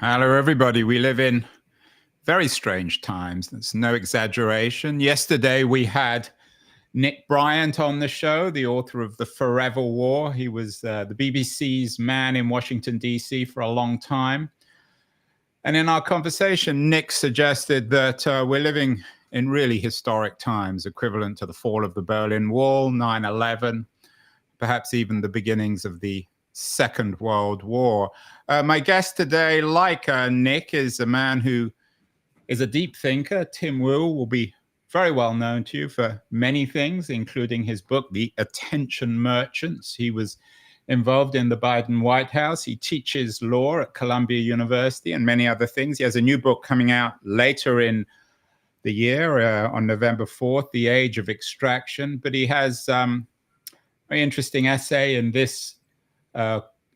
Hello, everybody. We live in very strange times. That's no exaggeration. Yesterday, we had Nick Bryant on the show, the author of The Forever War. He was the BBC's man in Washington, D.C. for a long time. And in our conversation, Nick suggested that we're living in really historic times, equivalent to the fall of the Berlin Wall, 9/11, perhaps even the beginnings of the Second World War. My guest today, like Nick, is a man who is a deep thinker. Tim Wu will be very well known to you for many things, including his book, The Attention Merchants. He was involved in the Biden White House. He teaches law at Columbia University and many other things. He has a new book coming out later in the year on November 4th, The Age of Extraction. But he has a very interesting essay in this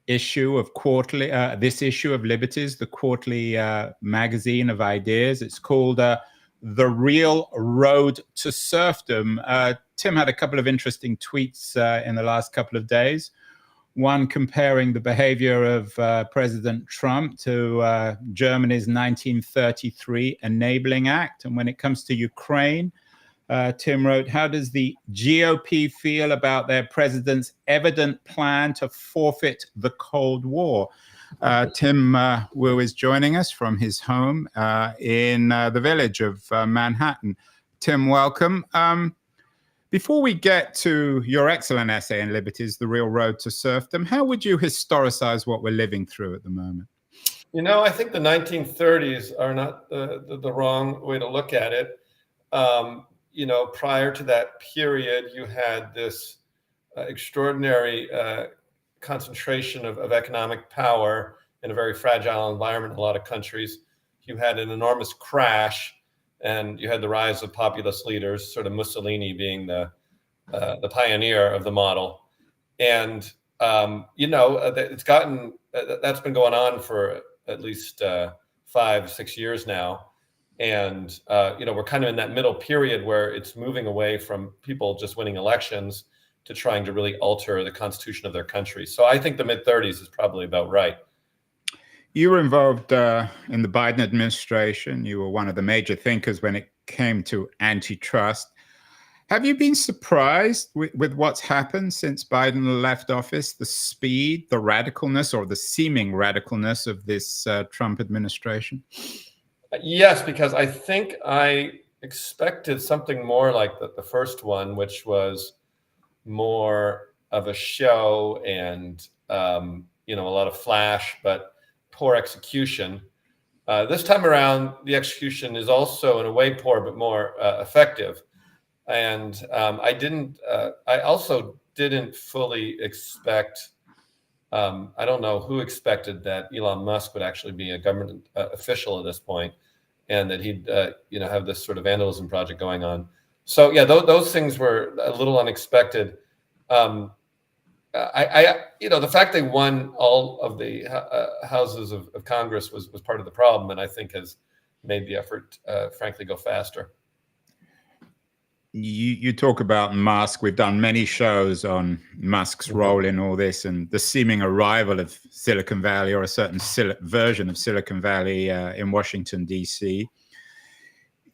issue of Quarterly, this issue of Liberties, the quarterly magazine of ideas. It's called The Real Road to Serfdom. Tim had a couple of interesting tweets in the last couple of days. One comparing the behavior of President Trump to Germany's 1933 Enabling Act. And when it comes to Ukraine, Tim wrote, how does the GOP feel about their president's evident plan to forfeit the Cold War? Tim Wu is joining us from his home in the village of Manhattan. Tim, welcome. Before we get to your excellent essay in Liberties, The Real Road to Serfdom, how would you historicize what we're living through at the moment? You know, I think the 1930s are not the wrong way to look at it. You know, prior to that period, you had this extraordinary concentration of economic power in a very fragile environment in a lot of countries. You had an enormous crash, and you had the rise of populist leaders, sort of Mussolini being the pioneer of the model. And, you know, it's gotten, that's been going on for at least 5-6 years now. And, you know, we're kind of in that middle period where it's moving away from people just winning elections to trying to really alter the constitution of their country. So I think the mid-30s is probably about right. You were involved in the Biden administration. You were one of the major thinkers when it came to antitrust. Have you been surprised with what's happened since Biden left office, the speed, the radicalness, or the seeming radicalness of this Trump administration? Yes, because I think I expected something more like the first one, which was more of a show and, you know, a lot of flash, but poor execution. This time around, the execution is also in a way poor, but more effective. And I also didn't fully expect, I don't know who expected that Elon Musk would actually be a government official at this point, and that he'd, you know, have this sort of vandalism project going on. So yeah, those things were a little unexpected. You know, the fact they won all of the houses of Congress was part of the problem, and I think has made the effort, frankly, go faster. You talk about Musk. We've done many shows on Musk's role in all this and the seeming arrival of Silicon Valley, or a certain version of Silicon Valley in Washington, D.C.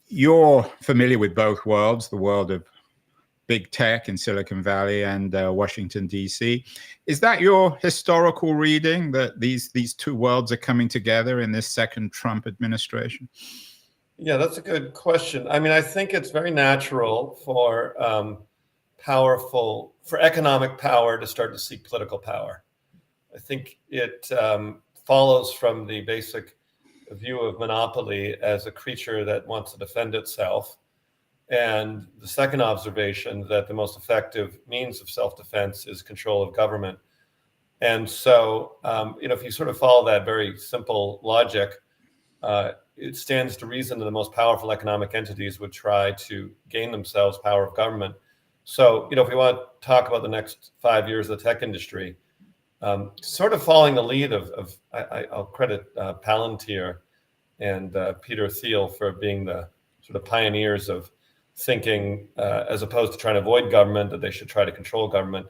You're familiar with both worlds, the world of big tech in Silicon Valley and Washington, D.C. Is that your historical reading, that these two worlds are coming together in this second Trump administration? Yeah, that's a good question. I mean, I think it's very natural for economic power to start to seek political power. I think it follows from the basic view of monopoly as a creature that wants to defend itself. And the second observation, that the most effective means of self-defense is control of government. And so, you know, if you sort of follow that very simple logic, it stands to reason that the most powerful economic entities would try to gain themselves power of government. So, you know, if we want to talk about the next 5 years of the tech industry, sort of following the lead of I'll credit Palantir and Peter Thiel for being the sort of pioneers of thinking, as opposed to trying to avoid government, that they should try to control government.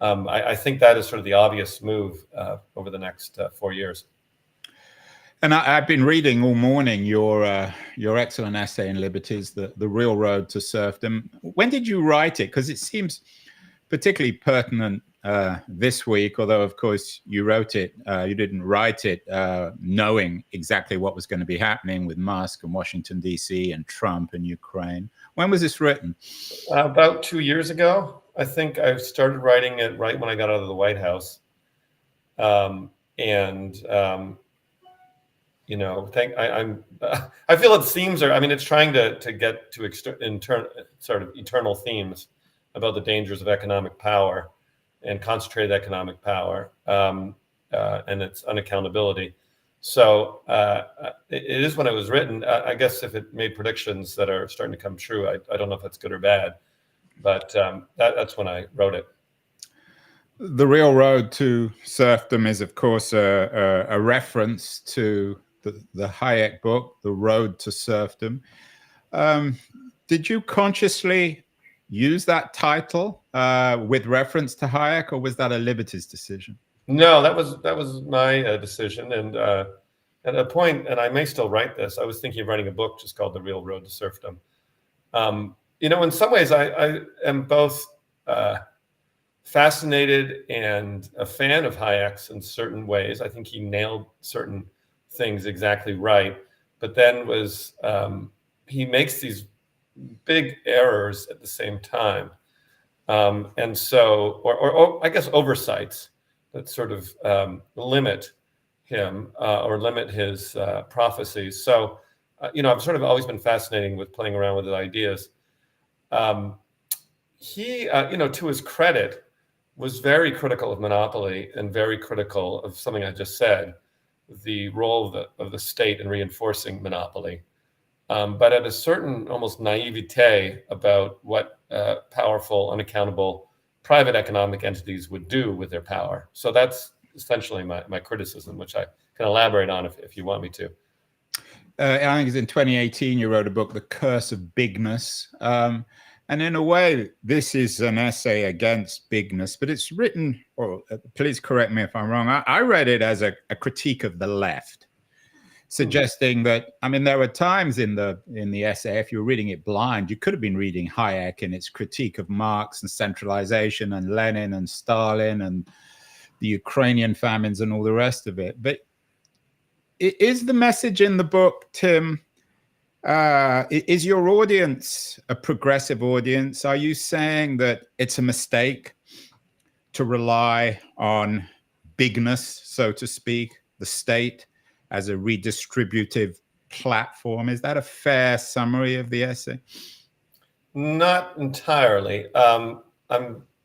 I think that is sort of the obvious move over the next 4 years. And I've been reading all morning your excellent essay in Liberties, the Real Road to Serfdom. When did you write it? Because it seems particularly pertinent this week, although of course you wrote it, you didn't write it knowing exactly what was going to be happening with Musk and Washington, D.C. and Trump and Ukraine. When was this written? About 2 years ago. I think I started writing it right when I got out of the White House. You know, I feel its themes are, I mean, it's trying to get to sort of eternal themes about the dangers of economic power and concentrated economic power, and its unaccountability. So it is when it was written. I guess if it made predictions that are starting to come true, I don't know if that's good or bad, but that's when I wrote it. The Real Road to Serfdom is, of course, a reference to the Hayek book, The Road to Serfdom. Did you consciously use that title with reference to Hayek, or was that a Liberties decision? No, that was my decision. And at a point, and I may still write this, I was thinking of writing a book just called The Real Road to Serfdom. You know, in some ways, I am both fascinated and a fan of Hayek's in certain ways. I think he nailed certain things exactly right, but then he makes these big errors at the same time, and so, or I guess oversights that sort of limit him or limit his prophecies. So, you know, I've sort of always been fascinated with playing around with his ideas. He, you know, to his credit, was very critical of monopoly and very critical of something I just said, the role of the state in reinforcing monopoly. But at a certain almost naivete about what powerful, unaccountable private economic entities would do with their power. So that's essentially my criticism, which I can elaborate on if you want me to. I think it's in 2018 you wrote a book, The Curse of Bigness. And in a way, this is an essay against bigness, but it's written, or please correct me if I'm wrong, I read it as a critique of the left, suggesting that, I mean, there were times in the essay, if you were reading it blind, you could have been reading Hayek in its critique of Marx and centralization and Lenin and Stalin and the Ukrainian famines and all the rest of it. But is the message in the book, Tim, is your audience a progressive audience? Are you saying that it's a mistake to rely on bigness, so to speak, the state as a redistributive platform? Is that a fair summary of the essay? Not entirely. I'm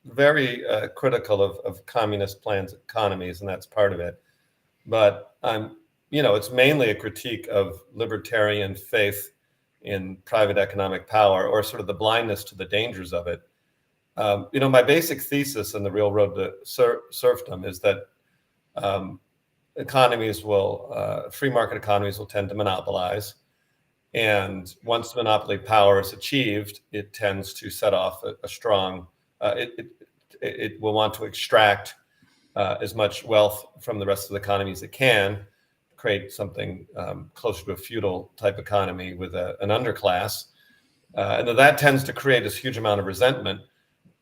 very critical of communist plans, economies, and that's part of it. But you know, it's mainly a critique of libertarian faith in private economic power, or sort of the blindness to the dangers of it. You know, my basic thesis in The Real Road to Serfdom is that free market economies will tend to monopolize. And once monopoly power is achieved, it tends to set off a strong, it will want to extract as much wealth from the rest of the economy as it can, create something closer to a feudal type economy with an underclass. And that tends to create this huge amount of resentment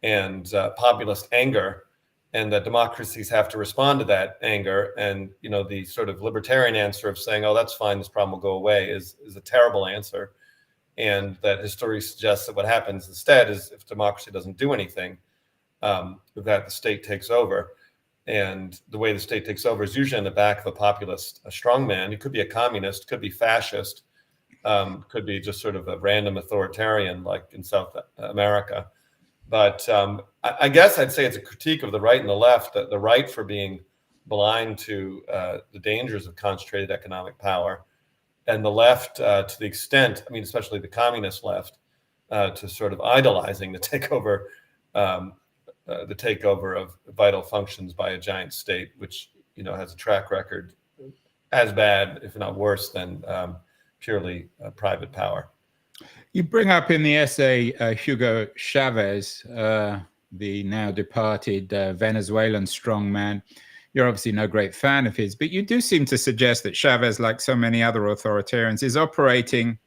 and populist anger, and that democracies have to respond to that anger. And, you know, the sort of libertarian answer of saying, oh, that's fine, this problem will go away is a terrible answer. And that history suggests that what happens instead is, if democracy doesn't do anything, that the state takes over. And the way the state takes over is usually in the back of a populist, a strongman. It could be a communist, could be fascist, could be just sort of a random authoritarian like in South America. But I guess I'd say it's a critique of the right and the left, the right for being blind to the dangers of concentrated economic power, and the left to the extent, I mean, especially the communist left, to sort of idolizing the takeover of vital functions by a giant state, which, you know, has a track record as bad, if not worse, than purely private power. You bring up in the essay Hugo Chavez, the now departed Venezuelan strongman. you're obviously no great fan of his, but you do seem to suggest that Chavez, like so many other authoritarians, is operating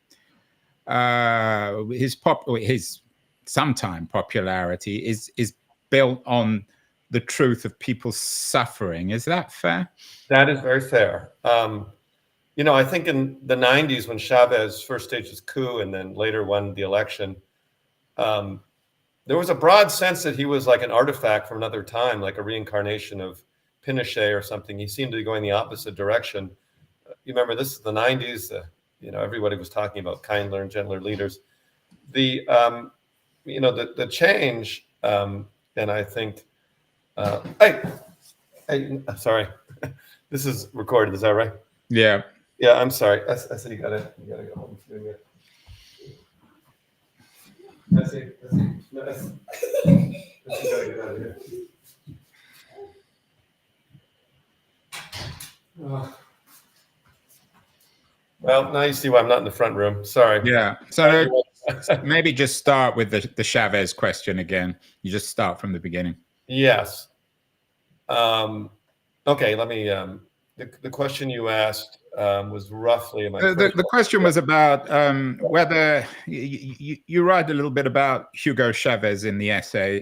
his sometime popularity is built on the truth of people's suffering. Is that fair? That is very fair. I think in the 90s, when Chavez first staged his coup and then later won the election, there was a broad sense that he was like an artifact from another time, like a reincarnation of Pinochet or something. He seemed to be going the opposite direction. You remember, this is the 90s. Everybody was talking about kindler and gentler leaders. The change, and I think, sorry, this is recorded. Is that right? Yeah. Yeah, I'm sorry. I said you gotta go home. Let's see. Let's gotta get out of here. Well, now you see why I'm not in the front room. Sorry. Yeah. So maybe just start with the Chavez question again. You just start from the beginning. Yes. Okay. Let me. The question you asked was roughly. The question was about whether you write a little bit about Hugo Chavez in the essay.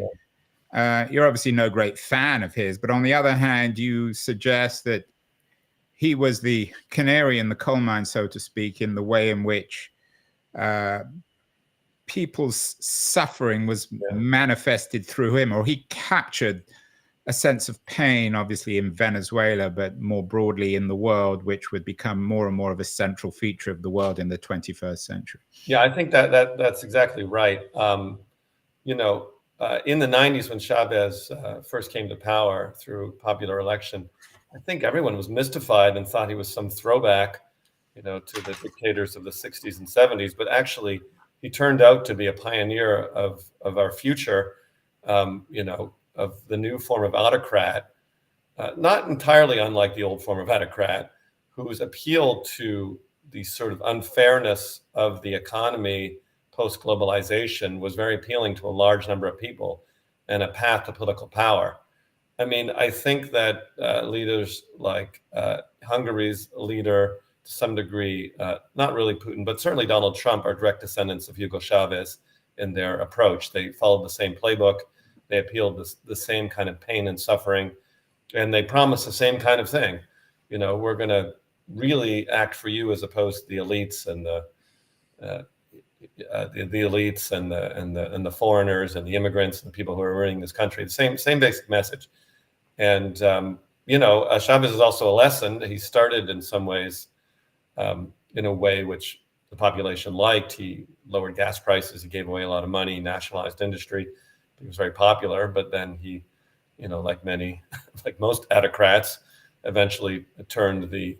You're obviously no great fan of his, but on the other hand, you suggest that he was the canary in the coal mine, so to speak, in the way in which people's suffering was manifested through him, or he captured a sense of pain, obviously in Venezuela, but more broadly in the world, which would become more and more of a central feature of the world in the 21st century. Yeah, I think that's exactly right. In the 90s, when Chavez first came to power through popular election, I think everyone was mystified and thought he was some throwback, to the dictators of the 60s and 70s. But actually, he turned out to be a pioneer of our future, of the new form of autocrat, not entirely unlike the old form of autocrat, whose appeal to the sort of unfairness of the economy post-globalization was very appealing to a large number of people and a path to political power. I mean, I think that leaders like Hungary's leader, to some degree, not really Putin, but certainly Donald Trump, are direct descendants of Hugo Chavez in their approach. They followed the same playbook. They appealed the same kind of pain and suffering, and they promised the same kind of thing. We're going to really act for you, as opposed to the elites and the elites and the foreigners and the immigrants and the people who are running this country. The same basic message. And Chavez is also a lesson. He started in some ways in a way which the population liked. He lowered gas prices. He gave away a lot of money, nationalized industry. He was very popular, but then he, like most autocrats, eventually turned the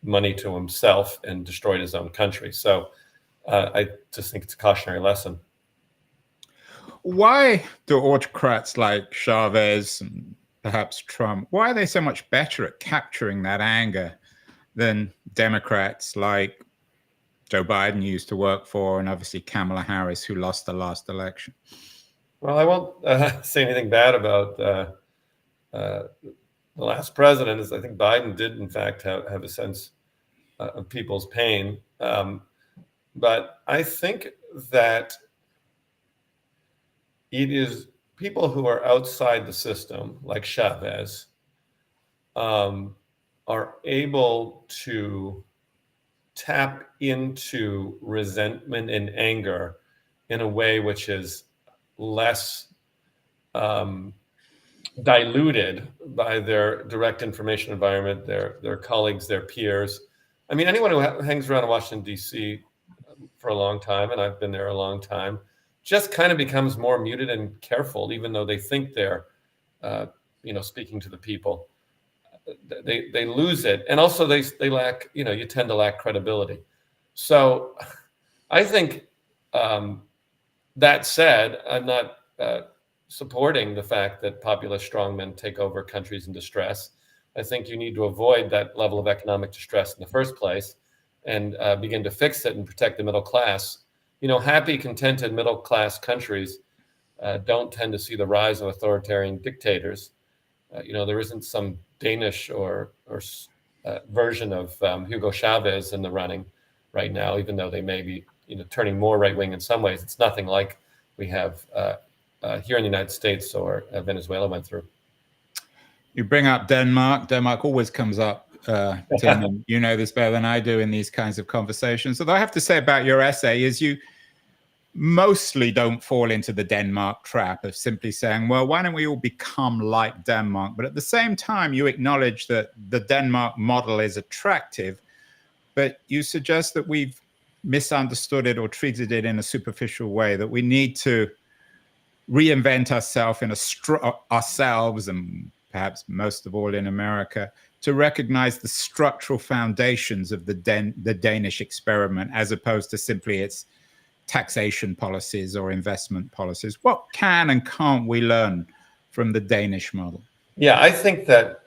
money to himself and destroyed his own country. So I just think it's a cautionary lesson. Why do autocrats like Chavez and perhaps Trump, why are they so much better at capturing that anger than Democrats like Joe Biden used to work for, and obviously Kamala Harris, who lost the last election? Well, I won't say anything bad about the last president. I think Biden did, in fact, have a sense of people's pain. But I think that it is people who are outside the system, like Chavez, are able to tap into resentment and anger in a way which is less diluted by their direct information environment, their colleagues, their peers. I mean, anyone who hangs around Washington, D.C. for a long time, and I've been there a long time, just kind of becomes more muted and careful, even though they think they're, speaking to the people. They lose it. And also they lack, you tend to lack credibility. So I think that said, I'm not supporting the fact that populist strongmen take over countries in distress. I think you need to avoid that level of economic distress in the first place and begin to fix it and protect the middle class. Happy, contented middle class countries don't tend to see the rise of authoritarian dictators. There isn't some Danish or version of Hugo Chavez in the running right now, even though they may be turning more right wing in some ways. It's nothing like we have here in the United States or Venezuela went through. You bring up Denmark. Denmark always comes up, Tim, and you know this better than I do in these kinds of conversations. Although I have to say about your essay is you mostly don't fall into the Denmark trap of simply saying, well, why don't we all become like Denmark? But at the same time, you acknowledge that the Denmark model is attractive, but you suggest that we've misunderstood it or treated it in a superficial way, that we need to reinvent ourselves, and perhaps most of all in America, to recognize the structural foundations of the Danish experiment, as opposed to simply its taxation policies or investment policies. What can and can't we learn from the Danish model? Yeah, I think that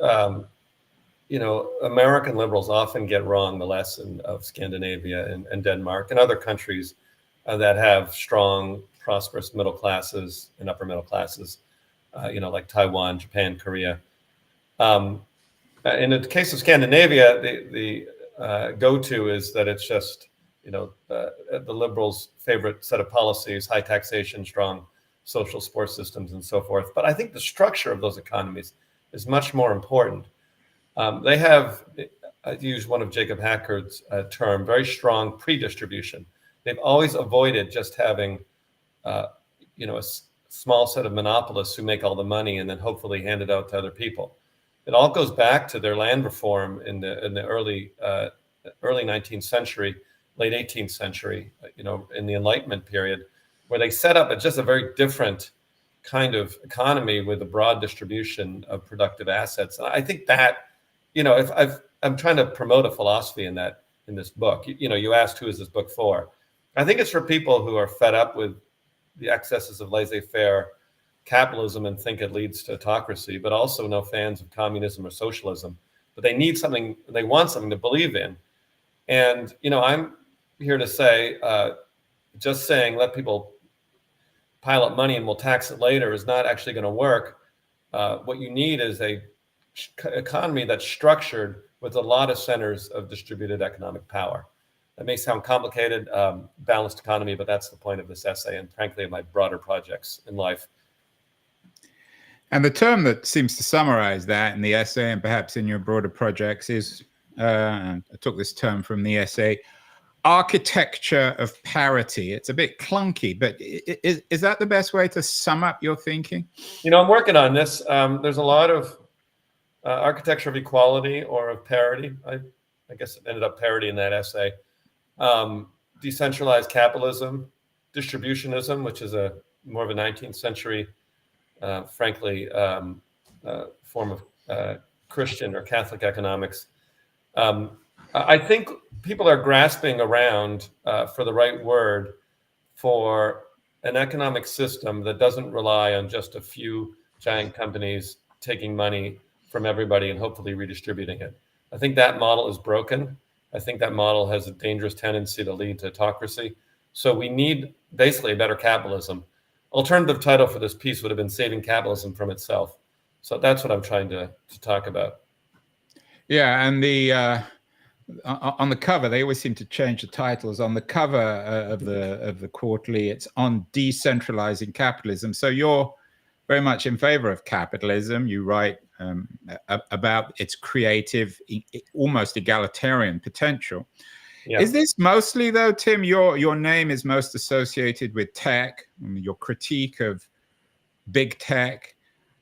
American liberals often get wrong the lesson of Scandinavia and Denmark and other countries that have strong, prosperous middle classes and upper middle classes, like Taiwan, Japan, Korea. In the case of Scandinavia, the go-to is that it's just the liberals' favorite set of policies: high taxation, strong social support systems, and so forth. But I think the structure of those economies is much more important. They have, I use one of Jacob Hackard's term, very strong pre-distribution. They've always avoided just having, a small set of monopolists who make all the money and then hopefully hand it out to other people. It all goes back to their land reform in the early 19th century, late 18th century, in the Enlightenment period, where they set up just a very different kind of economy with a broad distribution of productive assets. And I think that, I'm trying to promote a philosophy in this book. You asked, who is this book for? I think it's for people who are fed up with the excesses of laissez-faire capitalism and think it leads to autocracy, but also no fans of communism or socialism. But they need something, they want something to believe in. And, I'm here to say, just saying, let people pile up money and we'll tax it later is not actually going to work. What you need is a economy that's structured with a lot of centers of distributed economic power. That may sound complicated, balanced economy, but that's the point of this essay and frankly of my broader projects in life. And the term that seems to summarize that in the essay and perhaps in your broader projects is, I took this term from the essay, architecture of parity. It's a bit clunky, but is that the best way to sum up your thinking? I'm working on this. There's a lot of architecture of equality or of parity. I guess it ended up parity in that essay. Decentralized capitalism, distributionism, which is more of a 19th century, frankly, form of Christian or Catholic economics. I think people are grasping around for the right word for an economic system that doesn't rely on just a few giant companies taking money from everybody and hopefully redistributing it. I think that model is broken. I think that model has a dangerous tendency to lead to autocracy. So we need basically a better capitalism. Alternative title for this piece would have been Saving Capitalism from Itself. So that's what I'm trying to talk about. Yeah, and on the cover, they always seem to change the titles. On the cover of the quarterly, it's on decentralizing capitalism. So you're very much in favor of capitalism. You write about its creative, almost egalitarian potential. Yeah. Is this mostly, though, Tim, your name is most associated with tech, your critique of big tech,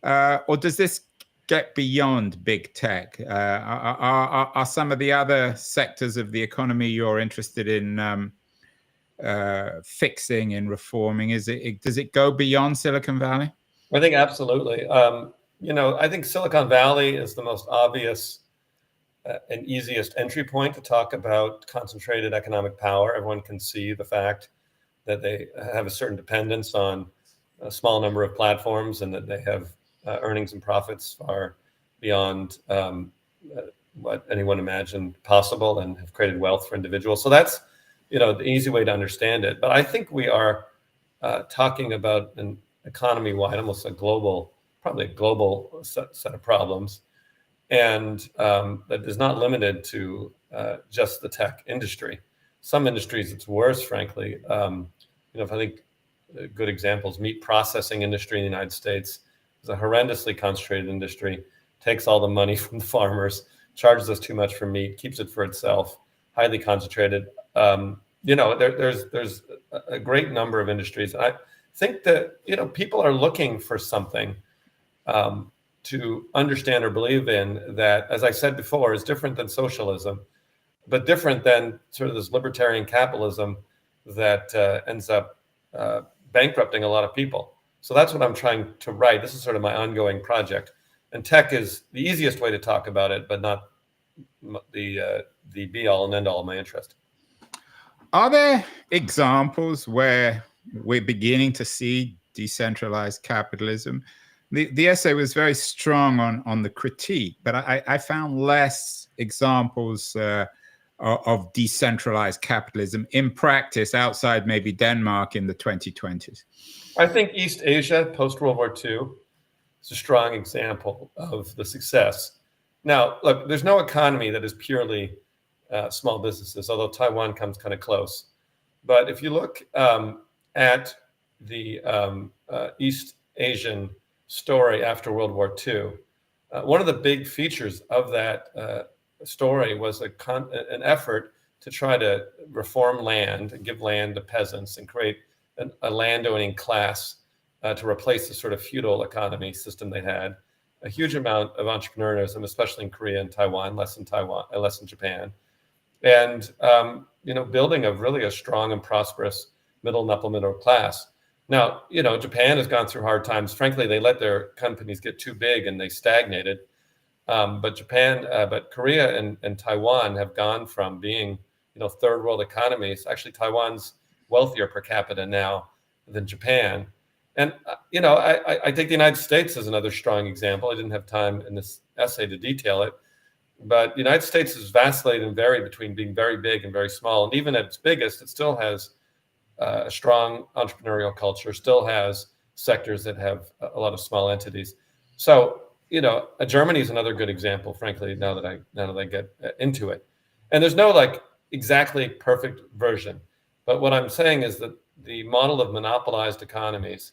or does this get beyond big tech? Are some of the other sectors of the economy you're interested in fixing and reforming? Does it go beyond Silicon Valley? I think absolutely. I think Silicon Valley is the most obvious and easiest entry point to talk about concentrated economic power. Everyone can see the fact that they have a certain dependence on a small number of platforms and that they have earnings and profits far beyond what anyone imagined possible and have created wealth for individuals. So that's, the easy way to understand it. But I think we are talking about an economy-wide, almost probably a global set of problems. and that is not limited to just the tech industry. Some industries it's worse, frankly. If I think good examples, meat processing industry in the United States is a horrendously concentrated industry, takes all the money from the farmers, charges us too much for meat, keeps it for itself, highly concentrated. There's a great number of industries. I think that, people are looking for something to understand or believe in that, as I said before, is different than socialism, but different than sort of this libertarian capitalism that ends up bankrupting a lot of people. So that's what I'm trying to write. This is sort of my ongoing project. And tech is the easiest way to talk about it, but not the be-all and end-all of my interest. Are there examples where we're beginning to see decentralized capitalism? The essay was very strong on the critique, but I found less examples of decentralized capitalism in practice outside maybe Denmark in the 2020s. I think East Asia, post-World War II, is a strong example of the success. Now, look, there's no economy that is purely small businesses, although Taiwan comes kind of close. But if you look at the East Asian story after World War II, one of the big features of that story was an effort to try to reform land and give land to peasants and create a landowning class to replace the sort of feudal economy system they had. A huge amount of entrepreneurism, especially in Korea and Taiwan, less in Japan, and building of really a strong and prosperous middle and upper middle class. Now, Japan has gone through hard times. Frankly, they let their companies get too big and they stagnated. But Korea and Taiwan have gone from being, third world economies. Actually, Taiwan's wealthier per capita now than Japan. And, I take the United States as another strong example. I didn't have time in this essay to detail it, but the United States has vacillated and varied between being very big and very small. And even at its biggest, it still has a strong entrepreneurial culture, still has sectors that have a lot of small entities. So, Germany is another good example, frankly, now that I get into it. And there's no exactly perfect version. But what I'm saying is that the model of monopolized economies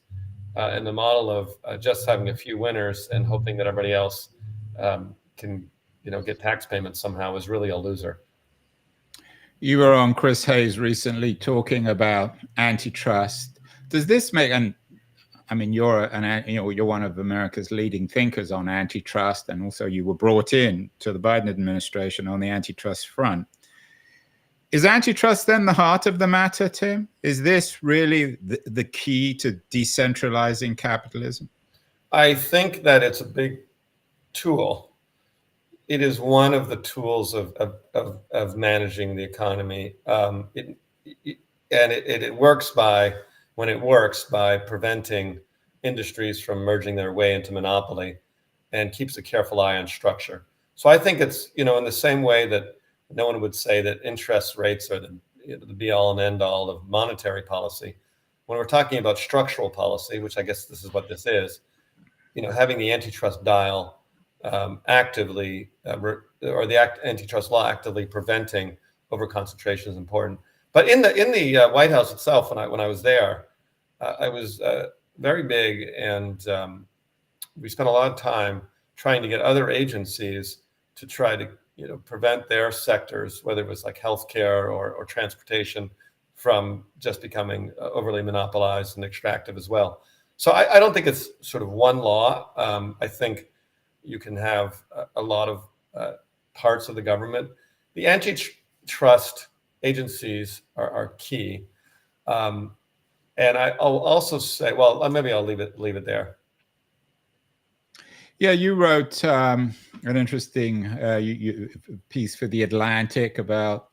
and the model of just having a few winners and hoping that everybody else can, get tax payments somehow is really a loser. You were on Chris Hayes recently talking about antitrust. Does this make, and I mean, you're one of America's leading thinkers on antitrust, and also you were brought in to the Biden administration on the antitrust front. Is antitrust then the heart of the matter, Tim? Is this really the key to decentralizing capitalism? I think that it's a big tool. It is one of the tools of managing the economy. It works when it works by preventing industries from merging their way into monopoly and keeps a careful eye on structure. So I think it's, in the same way that no one would say that interest rates are the be all and end all of monetary policy. When we're talking about structural policy, which I guess this is what this is, having the antitrust dial actively, or the antitrust law actively preventing overconcentration is important. But in the White House itself, when I was there, I was very big, and we spent a lot of time trying to get other agencies to try to prevent their sectors, whether it was like healthcare or transportation, from just becoming overly monopolized and extractive as well. So I don't think it's sort of one law. I think you can have a lot of parts of the government. The antitrust agencies are key. And I'll also say, well, maybe I'll leave it there. Yeah, you wrote an interesting piece for The Atlantic about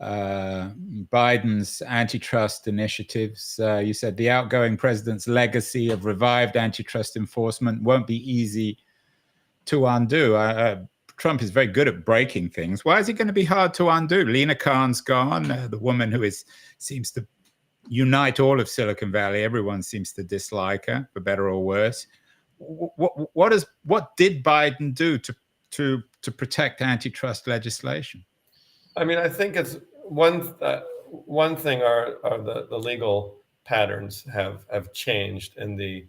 Biden's antitrust initiatives. You said the outgoing president's legacy of revived antitrust enforcement won't be easy to undo. Trump is very good at breaking things. Why is it going to be hard to undo? Lena Khan's gone, the woman who seems to unite all of Silicon Valley. Everyone seems to dislike her, for better or worse. What did Biden do to protect antitrust legislation? I mean, I think it's one thing are the legal patterns have changed, and the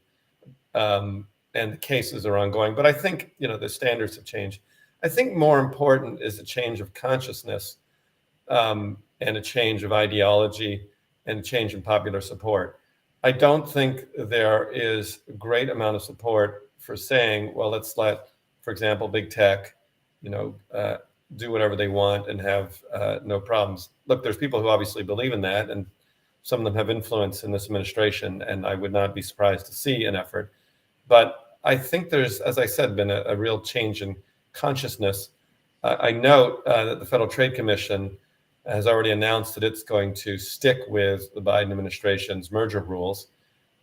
cases are ongoing. But I think the standards have changed. I think more important is a change of consciousness, and a change of ideology, and a change in popular support. I don't think there is a great amount of support for saying, well, let's let, for example, big tech, do whatever they want and have no problems. Look, there's people who obviously believe in that, and some of them have influence in this administration, and I would not be surprised to see an effort. But I think there's, as I said, been a real change in consciousness. I note that the Federal Trade Commission has already announced that it's going to stick with the Biden administration's merger rules.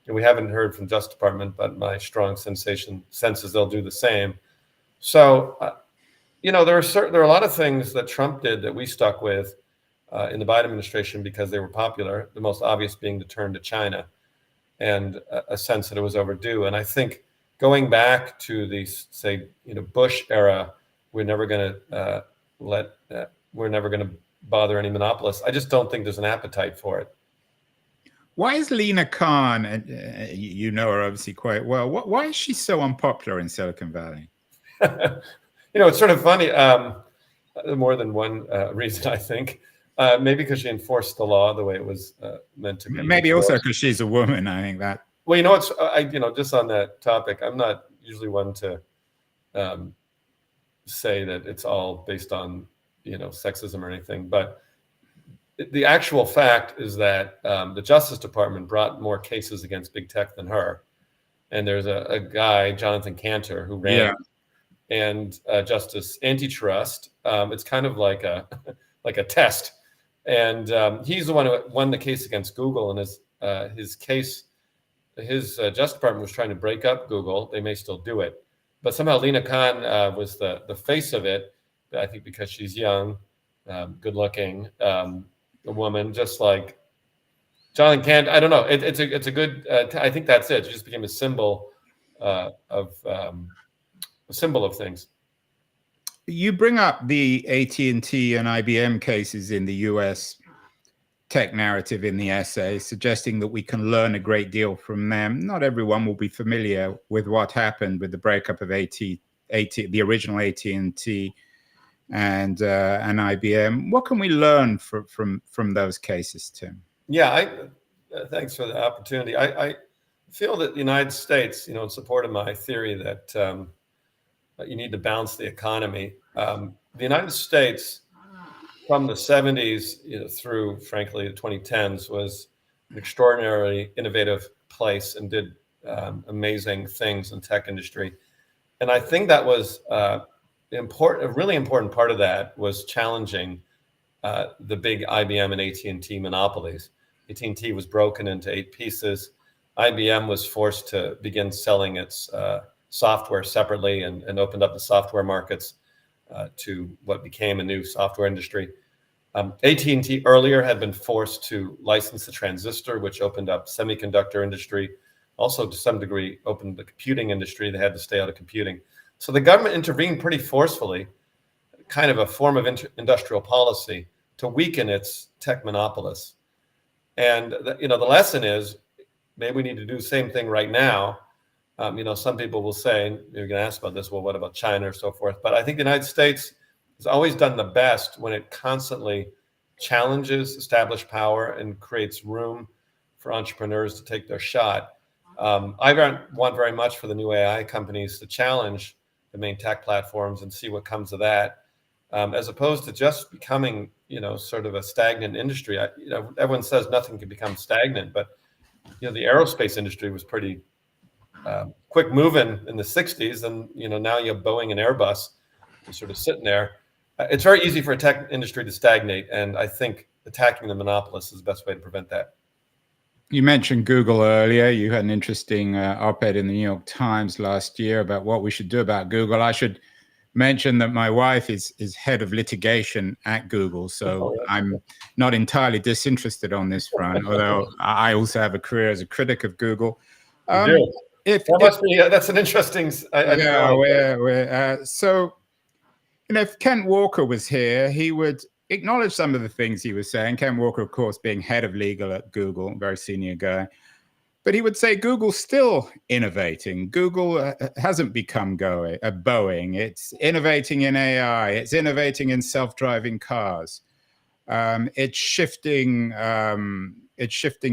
And we haven't heard from the Justice Department, but my strong sense is they'll do the same. So, there are a lot of things that Trump did that we stuck with in the Biden administration because they were popular. The most obvious being the turn to China, and a sense that it was overdue. And I think going back to the Bush era, we're never going to bother any monopolists. I just don't think there's an appetite for it. Why is Lina Khan, and you know her obviously quite well, why is she so unpopular in Silicon Valley? It's sort of funny. More than one reason, I think. Maybe because she enforced the law the way it was meant to be. Maybe also because she's a woman. I think that. Well, just on that topic, I'm not usually one to say that it's all based on sexism or anything, but the actual fact is that the Justice Department brought more cases against big tech than her, and there's a guy, Jonathan Cantor, who ran and Justice Antitrust. It's kind of like a test, and he's the one who won the case against Google, and his Justice Department was trying to break up Google. They may still do it, but somehow Lina Khan was the face of it. I think because she's young, good looking, a woman, just like Jonathan Cantor. I don't know. It's a good. I think that's it. She just became a symbol of things. You bring up the AT&T and IBM cases in the U.S. tech narrative in the essay, suggesting that we can learn a great deal from them. Not everyone will be familiar with what happened with the breakup of the original AT&T and IBM. What can we learn from those cases, Tim? Yeah, thanks for the opportunity. I feel that the United States, in support of my theory that you need to balance the economy. The United States, from the 70s through, frankly, the 2010s, was an extraordinarily innovative place and did amazing things in the tech industry. And I think that was important. A really important part of that was challenging the big IBM and AT&T monopolies. AT&T was broken into 8 pieces. IBM was forced to begin selling its software separately and opened up the software markets to what became a new software industry. AT&T earlier had been forced to license the transistor, which opened up semiconductor industry. Also, to some degree, opened the computing industry. They had to stay out of computing. So the government intervened pretty forcefully, kind of a form of industrial policy to weaken its tech monopolists. And the lesson is maybe we need to do the same thing right now. Some people will say, and you're going to ask about this, well, what about China or so forth? But I think the United States has always done the best when it constantly challenges established power and creates room for entrepreneurs to take their shot. I want very much for the new AI companies to challenge the main tech platforms and see what comes of that, as opposed to just becoming, sort of a stagnant industry. Everyone says nothing can become stagnant, but the aerospace industry was pretty quick moving in the 60s, and now you have Boeing and Airbus sort of sitting there. It's very easy for a tech industry to stagnate, and I think attacking the monopolists is the best way to prevent that. You mentioned Google earlier. You had an interesting op-ed in the New York Times last year about what we should do about Google. I should mention that my wife is head of litigation at Google, so I'm not entirely disinterested on this front, although I also have a career as a critic of Google. That's an interesting. So If Kent Walker was here, he would acknowledge some of the things he was saying. Kent Walker, of course, being head of legal at Google, very senior guy. But he would say Google's still innovating. Google hasn't become Boeing. It's innovating in AI. It's innovating in self-driving cars. It's shifting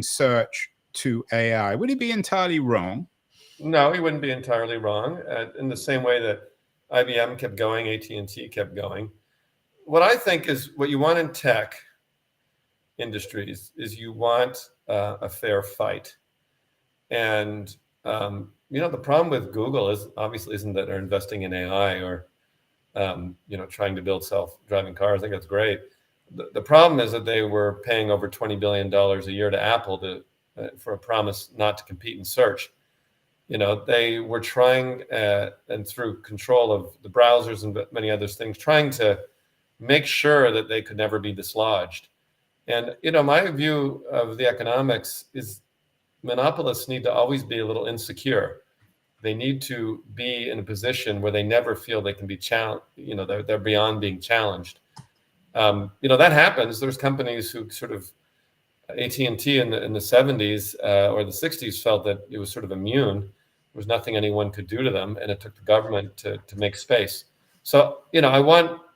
search to AI. Would he be entirely wrong? No, he wouldn't be entirely wrong. In the same way that IBM kept going, AT&T kept going. What I think is what you want in tech industries is you want a fair fight. And the problem with Google is obviously isn't that they're investing in AI or trying to build self-driving cars. I think that's great. The problem is that they were paying over $20 billion a year to Apple for a promise not to compete in search. They were trying, and through control of the browsers and many other things, trying to make sure that they could never be dislodged. And, my view of the economics is monopolists need to always be a little insecure. They need to be in a position where they never feel they can be challenged, they're beyond being challenged. That happens. There's companies who sort of, AT&T in the 70s or the 60s felt that it was sort of immune. There was nothing anyone could do to them, and it took the government to make space. So,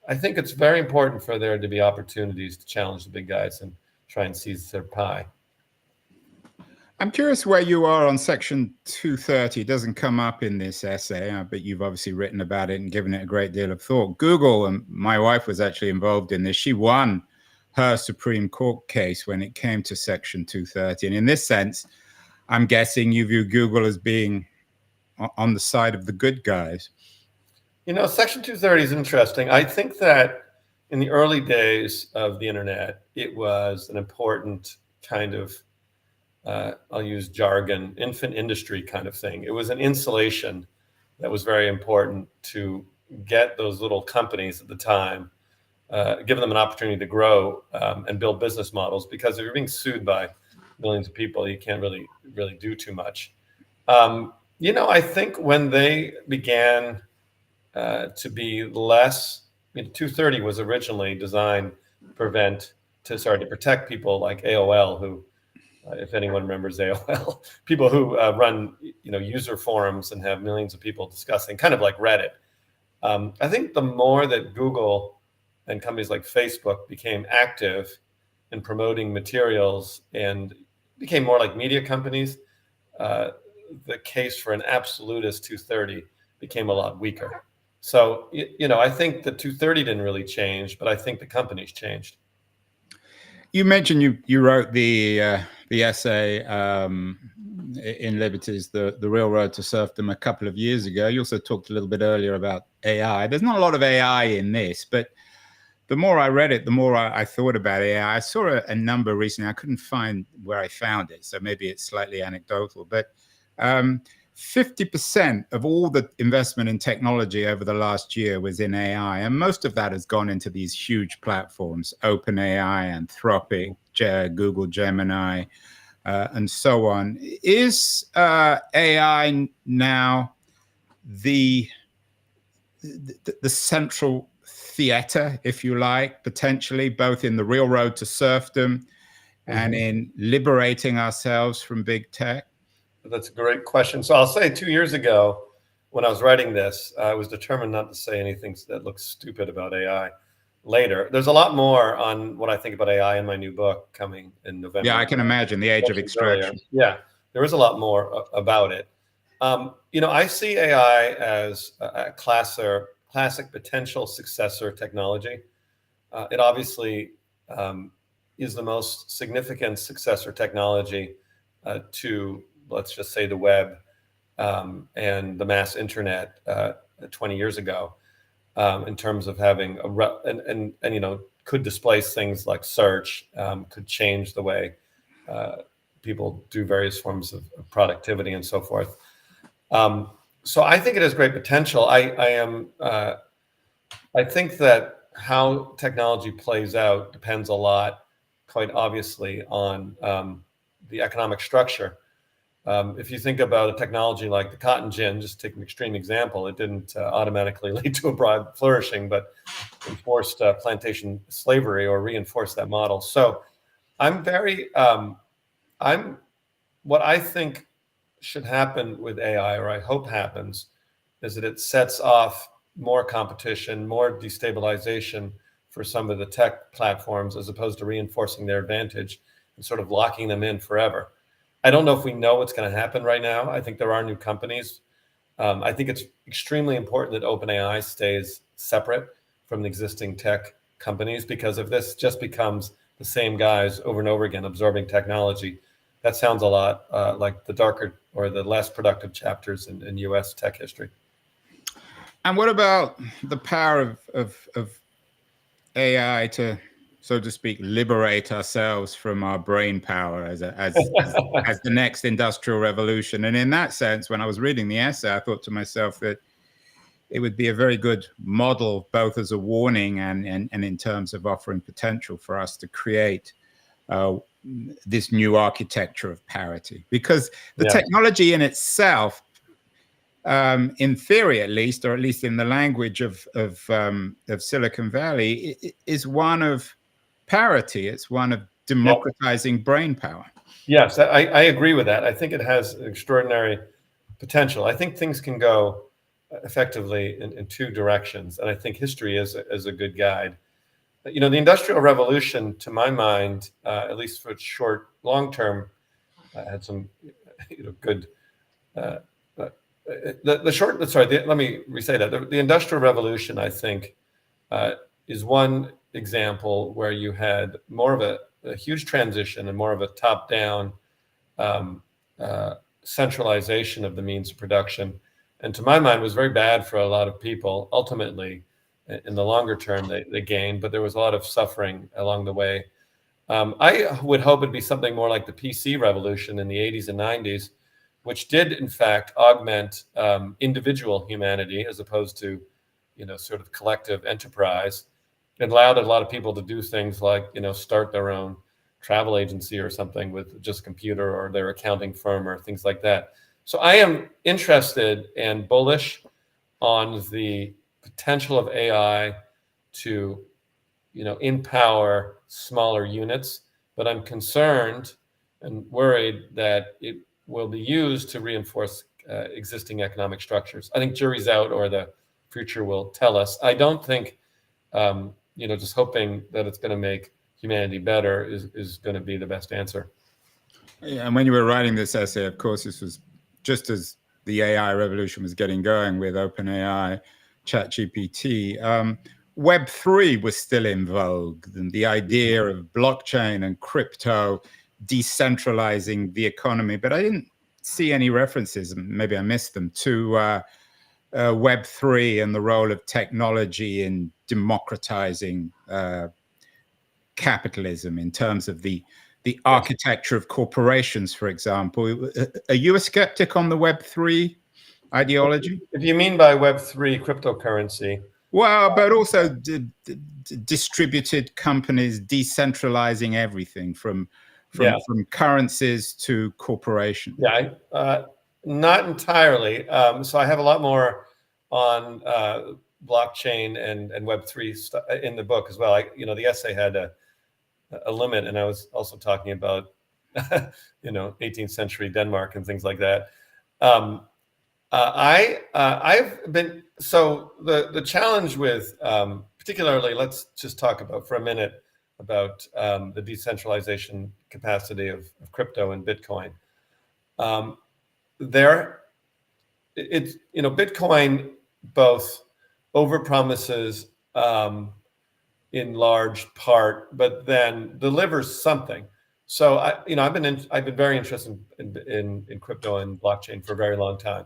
I think it's very important for there to be opportunities to challenge the big guys and try and seize their pie. I'm curious where you are on Section 230. It doesn't come up in this essay, but you've obviously written about it and given it a great deal of thought. Google, and my wife was actually involved in this, she won her Supreme Court case when it came to Section 230. And in this sense, I'm guessing you view Google as being on the side of the good guys. Section 230 is interesting. I think that in the early days of the internet, it was an important kind of I'll use jargon, infant industry kind of thing. It was an insulation that was very important to get those little companies at the time, give them an opportunity to grow and build business models, because if you're being sued by millions of people, you can't really do too much. I think when they began to be less, 230 was originally designed to protect people like AOL, who, if anyone remembers AOL, people who run, user forums and have millions of people discussing, kind of like Reddit. I think the more that Google and companies like Facebook became active in promoting materials and became more like media companies, the case for an absolutist 230 became a lot weaker. So, I think the 230 didn't really change, but I think the companies changed. You mentioned you wrote the essay in Liberties, the Real Road to Serfdom, a couple of years ago. You also talked a little bit earlier about AI. There's not a lot of AI in this, but the more I read it, the more I thought about AI. I saw a number recently. I couldn't find where I found it, so maybe it's slightly anecdotal, but 50% of all the investment in technology over the last year was in AI, and most of that has gone into these huge platforms, OpenAI, Anthropic, Google Gemini, and so on. Is AI now the central theater, if you like, potentially, both in the real road to serfdom and in liberating ourselves from big tech? That's a great question. So I'll say 2 years ago, when I was writing this, I was determined not to say anything that looks stupid about AI later. There's a lot more on what I think about AI in my new book coming in November. Yeah, I can imagine. The Age of Extraction. Yeah, there is a lot more about it. I see AI as a classic potential successor technology. It obviously is the most significant successor technology to, let's just say, the web and the mass internet 20 years ago, in terms of having could displace things like search, could change the way people do various forms of productivity and so forth. So I think it has great potential. I think that how technology plays out depends a lot, quite obviously, on the economic structure. If you think about a technology like the cotton gin, just take an extreme example, it didn't automatically lead to a broad flourishing, but enforced plantation slavery or reinforced that model. So I'm very, what I think should happen with AI, or I hope happens, is that it sets off more competition, more destabilization for some of the tech platforms, as opposed to reinforcing their advantage and sort of locking them in forever. I don't know if we know what's going to happen right now. I think there are new companies. I think it's extremely important that OpenAI stays separate from the existing tech companies, because if this just becomes the same guys over and over again absorbing technology, that sounds a lot like the darker or the less productive chapters in US tech history. And what about the power of AI to, so to speak, liberate ourselves from our brain power as the next industrial revolution? And in that sense, when I was reading the essay, I thought to myself that it would be a very good model, both as a warning and in terms of offering potential for us to create this new architecture of parity. Because the technology in itself, in theory at least, or at least in the language of Silicon Valley, is one of parity. It's one of democratizing brain power. Yes, I agree with that. I think it has extraordinary potential. I think things can go effectively in two directions, and I think history is a good guide. You know, the Industrial Revolution, to my mind, at least for its short, long term, had some, good. Let me re-say that. The Industrial Revolution, I think, is one example where you had more of a huge transition and more of a top-down centralization of the means of production. And to my mind, was very bad for a lot of people. Ultimately, in the longer term, they gained, but there was a lot of suffering along the way. I would hope it'd be something more like the PC revolution in the 80s and 90s, which did, in fact, augment individual humanity as opposed to, sort of collective enterprise. It allowed a lot of people to do things like, start their own travel agency or something with just a computer, or their accounting firm or things like that. So I am interested and bullish on the potential of AI to, empower smaller units, but I'm concerned and worried that it will be used to reinforce existing economic structures. I think jury's out, or the future will tell us. I don't think, just hoping that it's going to make humanity better is going to be the best answer. Yeah, and when you were writing this essay, of course, this was just as the AI revolution was getting going with OpenAI, ChatGPT. Web3 was still in vogue, and the idea of blockchain and crypto decentralizing the economy. But I didn't see any references, maybe I missed them, to Web3 and the role of technology in democratizing capitalism in terms of the architecture of corporations, for example. Are you a skeptic on the Web3 ideology? If you mean by Web3 cryptocurrency. Well, but also distributed companies decentralizing everything from currencies to corporations. Yeah, not entirely. So I have a lot more on blockchain and Web3 in the book as well. The essay had a limit, and I was also talking about 18th century Denmark and things like that. I've been, so the challenge with particularly, let's just talk about for a minute about the decentralization capacity of crypto and Bitcoin. Bitcoin both overpromises in large part, but then delivers something. So I've been very interested in crypto and blockchain for a very long time.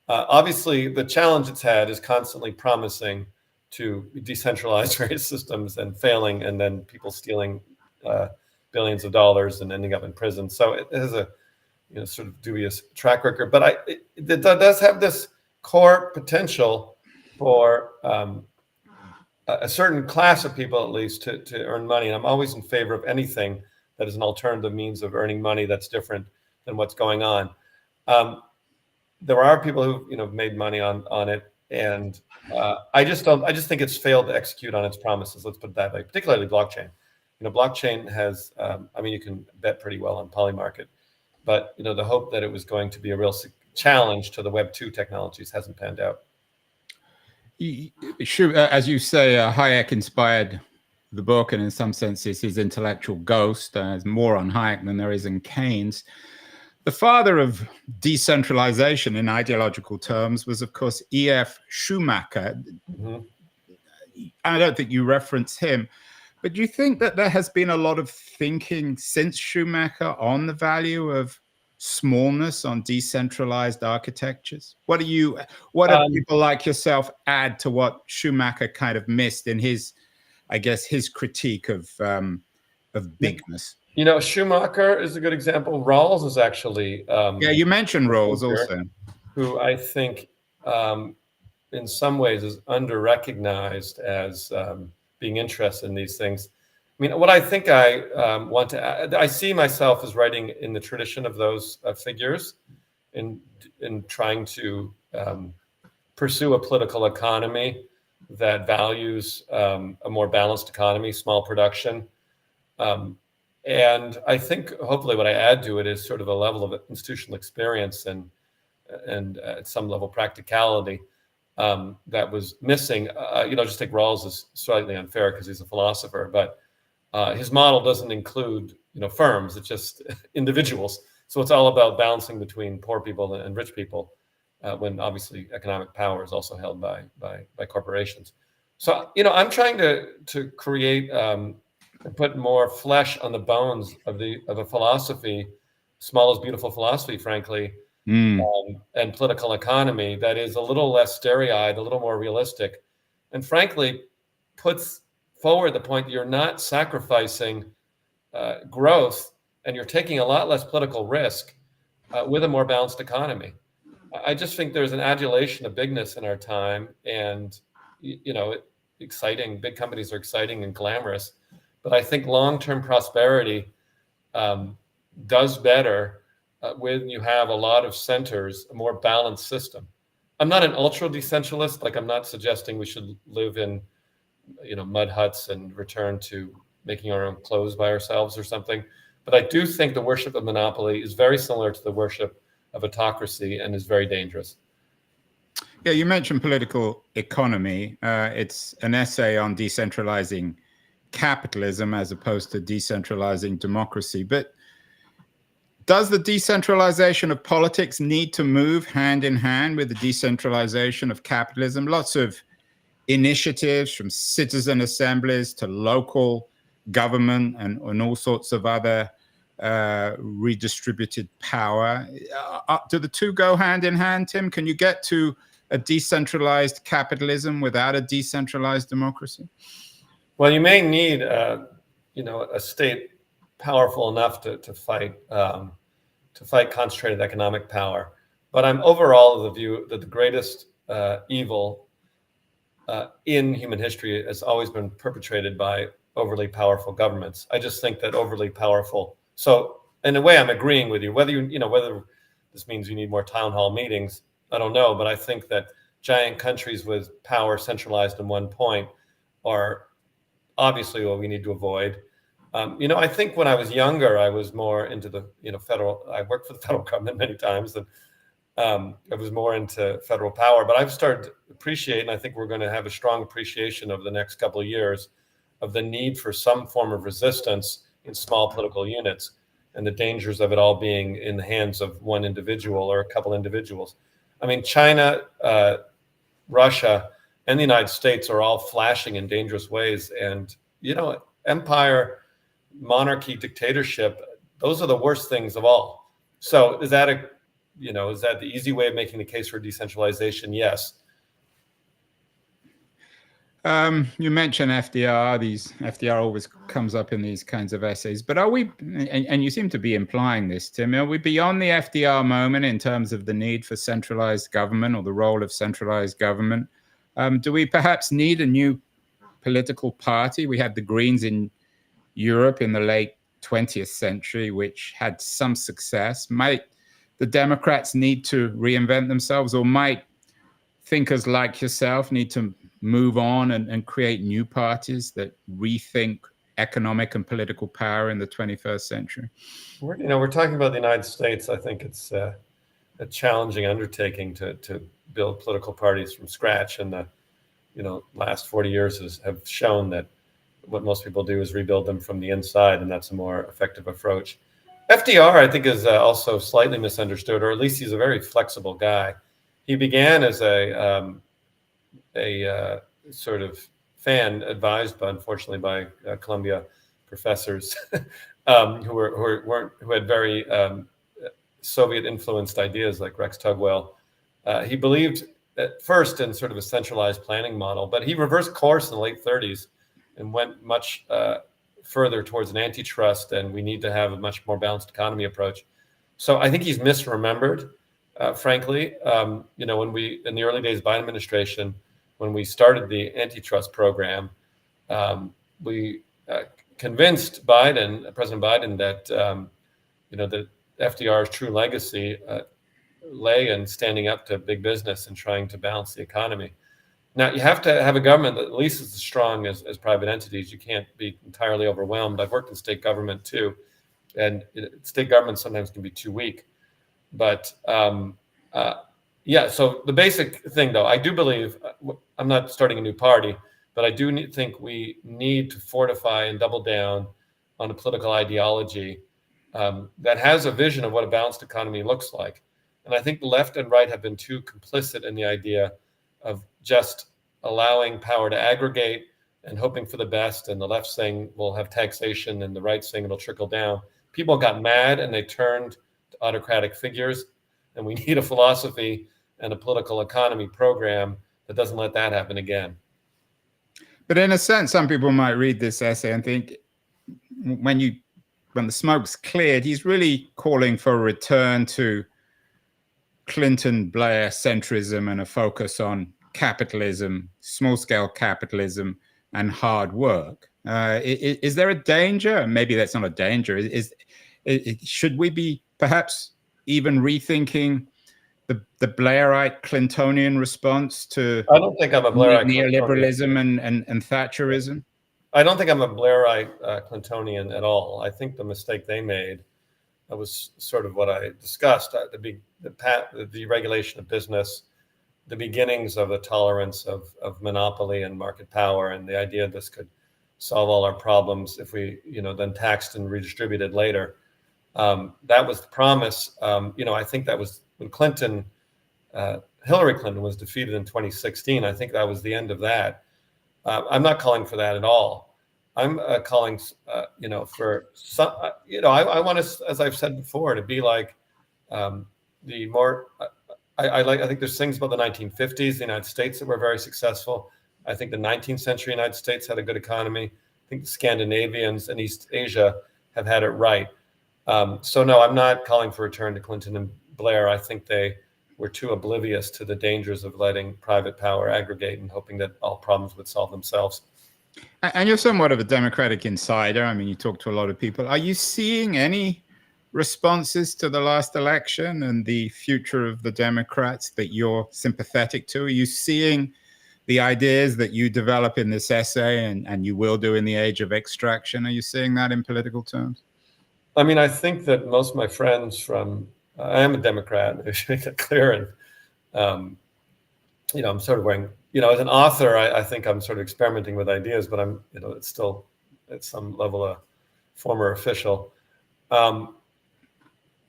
Obviously, the challenge it's had is constantly promising to decentralize various systems and failing, and then people stealing billions of dollars and ending up in prison. So it has a sort of dubious track record. But it does have this core potential for a certain class of people, at least, to earn money. And I'm always in favor of anything that is an alternative means of earning money that's different than what's going on. There are people who made money on it, and I just think it's failed to execute on its promises. Let's put it that way. Particularly blockchain. Blockchain has. You can bet pretty well on Polymarket, but the hope that it was going to be a real challenge to the Web 2 technologies hasn't panned out. Sure, as you say, Hayek inspired the book, and in some senses, his intellectual ghost. There's more on Hayek than there is in Keynes. The father of decentralization in ideological terms was, of course, E.F. Schumacher. Mm-hmm. I don't think you reference him, but do you think that there has been a lot of thinking since Schumacher on the value of smallness, on decentralized architectures? What do people like yourself add to what Schumacher kind of missed in his, I guess, his critique of bigness? Schumacher is a good example. Rawls is actually you mentioned Rawls also, who I think in some ways is under-recognized as being interested in these things. What I think I want to add, I see myself as writing in the tradition of those figures in trying to pursue a political economy that values a more balanced economy, small production. And I think hopefully what I add to it is sort of a level of institutional experience and at some level practicality that was missing. Just take Rawls as slightly unfair because he's a philosopher, but his model doesn't include firms; it's just individuals. So it's all about balancing between poor people and rich people, when obviously economic power is also held by corporations. So I'm trying to create. Put more flesh on the bones of a philosophy, small is beautiful philosophy, frankly, and political economy that is a little less starry-eyed, a little more realistic, and frankly puts forward the point that you're not sacrificing growth and you're taking a lot less political risk with a more balanced economy. I just think there's an adulation of bigness in our time, and exciting. Big companies are exciting and glamorous. But I think long-term prosperity does better when you have a lot of centers, a more balanced system. I'm not an ultra decentralist. Like, I'm not suggesting we should live in, mud huts and return to making our own clothes by ourselves or something. But I do think the worship of monopoly is very similar to the worship of autocracy and is very dangerous. Yeah, you mentioned political economy. It's an essay on decentralizing capitalism as opposed to decentralizing democracy. But does the decentralization of politics need to move hand in hand with the decentralization of capitalism? Lots of initiatives, from citizen assemblies to local government and all sorts of other redistributed power. Do the two go hand in hand, Tim? Can you get to a decentralized capitalism without a decentralized democracy? Well, you may need, a state powerful enough to fight concentrated economic power. But I'm overall of the view that the greatest evil in human history has always been perpetrated by overly powerful governments. I just think that overly powerful. So in a way, I'm agreeing with you. Whether whether this means you need more town hall meetings, I don't know. But I think that giant countries with power centralized in one point are obviously what we need to avoid. I think when I was younger, I was more into the federal. I worked for the federal government many times, and I was more into federal power. But I've started to appreciate, and I think we're going to have a strong appreciation over the next couple of years of the need for some form of resistance in small political units, and the dangers of it all being in the hands of one individual or a couple individuals. China, Russia, and the United States are all flashing in dangerous ways. And, empire, monarchy, dictatorship, those are the worst things of all. So is that the easy way of making the case for decentralization? Yes. You mentioned FDR. FDR always comes up in these kinds of essays. But are we, and you seem to be implying this, Tim, are we beyond the FDR moment in terms of the need for centralized government or the role of centralized government? Do we perhaps need a new political party? We had the Greens in Europe in the late 20th century, which had some success. Might the Democrats need to reinvent themselves, or might thinkers like yourself need to move on and create new parties that rethink economic and political power in the 21st century? We're talking about the United States. I think it's a challenging undertaking to build political parties from scratch, and the last 40 years have shown that what most people do is rebuild them from the inside, and that's a more effective approach. FDR, I think, is also slightly misunderstood, or at least he's a very flexible guy. He began as a sort of fan, advised, unfortunately, by Columbia professors who had very Soviet-influenced ideas like Rex Tugwell. He believed at first in sort of a centralized planning model, but he reversed course in the late 30s and went much further towards an antitrust, and we need to have a much more balanced economy approach. So I think he's misremembered, frankly. When we, in the early days of Biden administration, when we started the antitrust program, we convinced President Biden, that that FDR's true legacy lay in standing up to big business and trying to balance the economy. Now, you have to have a government that at least is as strong as private entities. You can't be entirely overwhelmed. I've worked in state government too, and state government sometimes can be too weak. But yeah, so the basic thing, though, I do believe, I'm not starting a new party, but I do think we need to fortify and double down on a political ideology that has a vision of what a balanced economy looks like. And I think the left and right have been too complicit in the idea of just allowing power to aggregate and hoping for the best, and the left saying we'll have taxation and the right saying it'll trickle down. People got mad and they turned to autocratic figures, and we need a philosophy and a political economy program that doesn't let that happen again. But in a sense, some people might read this essay and think, when the smoke's cleared, he's really calling for a return to Clinton-Blair centrism and a focus on capitalism, small-scale capitalism, and hard work. Is there a danger? Maybe that's not a danger. Should we be perhaps even rethinking the Blairite Clintonian response to I don't think I'm a Blairite neoliberalism and Thatcherism? I don't think I'm a Blairite Clintonian at all. I think the mistake they made was sort of what I discussed, the deregulation of business, the beginnings of the tolerance of monopoly and market power, and the idea this could solve all our problems if we, then taxed and redistributed later. That was the promise. I think that was when Hillary Clinton was defeated in 2016. I think that was the end of that. I'm not calling for that at all. I'm calling, for some, I want us, as I've said before, to be like the more. I think there's things about the 1950s, the United States, that were very successful. I think the 19th century United States had a good economy. I think the Scandinavians and East Asia have had it right. So no, I'm not calling for a return to Clinton and Blair. I think they were too oblivious to the dangers of letting private power aggregate and hoping that all problems would solve themselves. And you're somewhat of a Democratic insider. I mean, you talk to a lot of people. Are you seeing any responses to the last election and the future of the Democrats that you're sympathetic to? Are you seeing the ideas that you develop in this essay and you will do in The Age of Extraction? Are you seeing that in political terms? I mean, I think that most of my friends I am a Democrat, I should make that clear. And, I'm sort of wearing, as an author, I think I'm sort of experimenting with ideas, but I'm, it's still at some level a former official.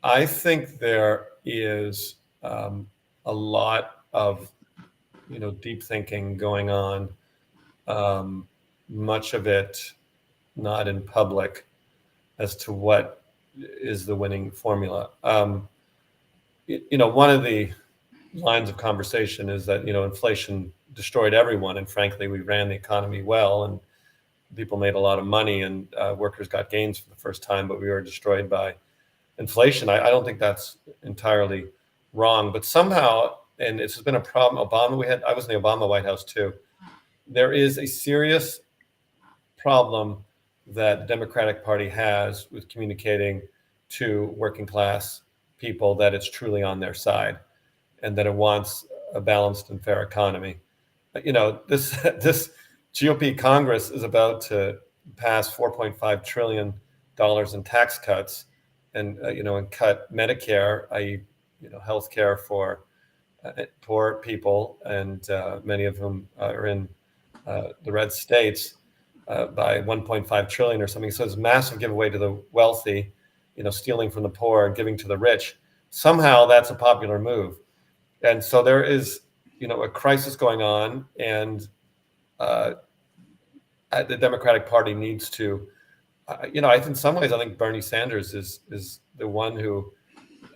I think there is a lot of, deep thinking going on, much of it not in public, as to what is the winning formula. One of the lines of conversation is that, inflation destroyed everyone. And frankly, we ran the economy well and people made a lot of money and workers got gains for the first time, but we were destroyed by inflation. I don't think that's entirely wrong, but somehow, and it's been a problem, I was in the Obama White House too. There is a serious problem that the Democratic Party has with communicating to working class people that it's truly on their side and that it wants a balanced and fair economy. You know, this GOP Congress is about to pass $4.5 trillion in tax cuts, and and cut Medicare, i.e., healthcare for poor people, and many of whom are in the red states, by 1.5 trillion or something. So it's a massive giveaway to the wealthy, stealing from the poor and giving to the rich. Somehow that's a popular move. And so there is, a crisis going on, and the Democratic Party needs to, in some ways, I think Bernie Sanders is the one who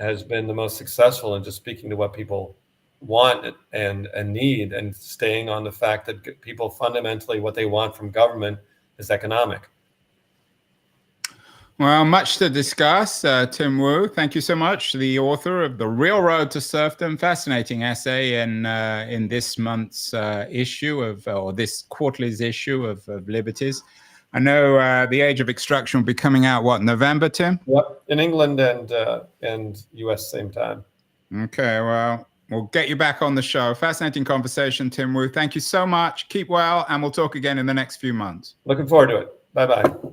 has been the most successful in just speaking to what people want and need, and staying on the fact that people fundamentally, what they want from government is economic. Well, much to discuss. Tim Wu, thank you so much. The author of The Real Road to Serfdom, fascinating essay in this month's issue or this quarterly's issue of Liberties. I know The Age of Extraction will be coming out, November, Tim? Yep, in England and US same time. Okay, well, we'll get you back on the show. Fascinating conversation, Tim Wu. Thank you so much. Keep well, and we'll talk again in the next few months. Looking forward to it. Bye-bye.